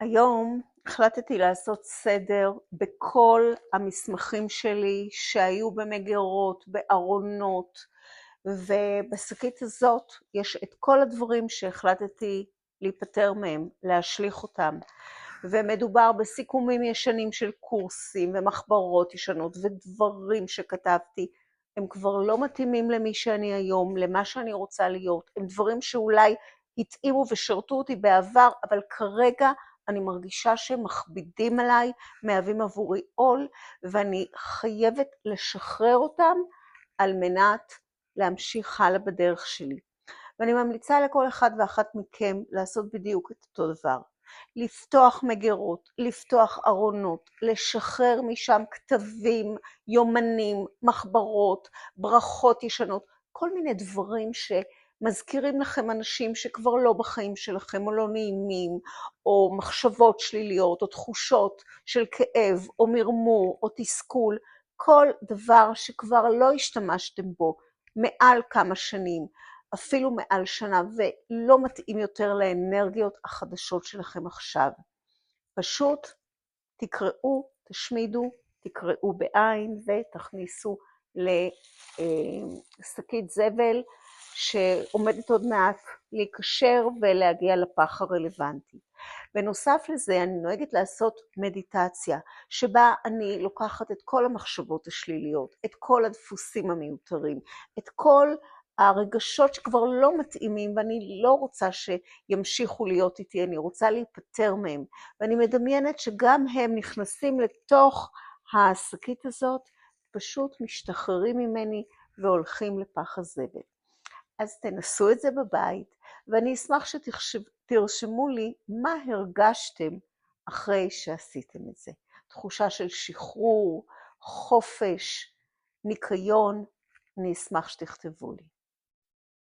היום החלטתי לעשות סדר בכל המסמכים שלי שהיו במגירות, בארונות, ובשקית הזאת יש את כל הדברים שהחלטתי להיפטר מהם, להשליך אותם. ומדובר בסיכומים ישנים של קורסים ומחברות ישנות ודברים שכתבתי. הם כבר לא מתאימים למי שאני היום, למה שאני רוצה להיות. הם דברים שאולי התאימו ושרתו אותי בעבר, אבל כרגע אני מרגישה שהם מכבידים עליי, מהווים עבורי עול, ואני חייבת לשחרר אותם על מנת להמשיך הלאה בדרך שלי. ואני ממליצה לכל אחד ואחת מכם לעשות בדיוק את אותו דבר. לפתוח מגירות, לפתוח ארונות, לשחרר משם כתבים, יומנים, מחברות, ברכות ישנות, כל מיני דברים שמזכירים לכם אנשים שכבר לא בחיים שלכם או לא נעימים, או מחשבות שליליות, או תחושות של כאב, או מרמור, או תסכול, כל דבר שכבר לא השתמשתם בו מעל כמה שנים, אפילו מעל שנה, ולא מתאים יותר לאנרגיות החדשות שלכם עכשיו. פשוט תקראו, תשמידו, תקראו בעין ותכניסו לשקית זבל שעומדת עוד מעט להיקשר ולהגיע לפח הרלוונטי. בנוסף לזה אני נוהגת לעשות מדיטציה, שבה אני לוקחת את כל המחשבות השליליות, את כל הדפוסים המיותרים, את כל הרגשות שכבר לא מתאימים ואני לא רוצה שימשיכו להיות איתי, אני רוצה להיפטר מהם. ואני מדמיינת שגם הם נכנסים לתוך השקית הזאת, פשוט משתחררים ממני והולכים לפח הזבל. אז תנסו את זה בבית, ואני אשמח שתרשמו לי מה הרגשתם אחרי שעשיתם את זה. תחושה של שחרור, חופש, ניקיון, אני אשמח שתכתבו לי.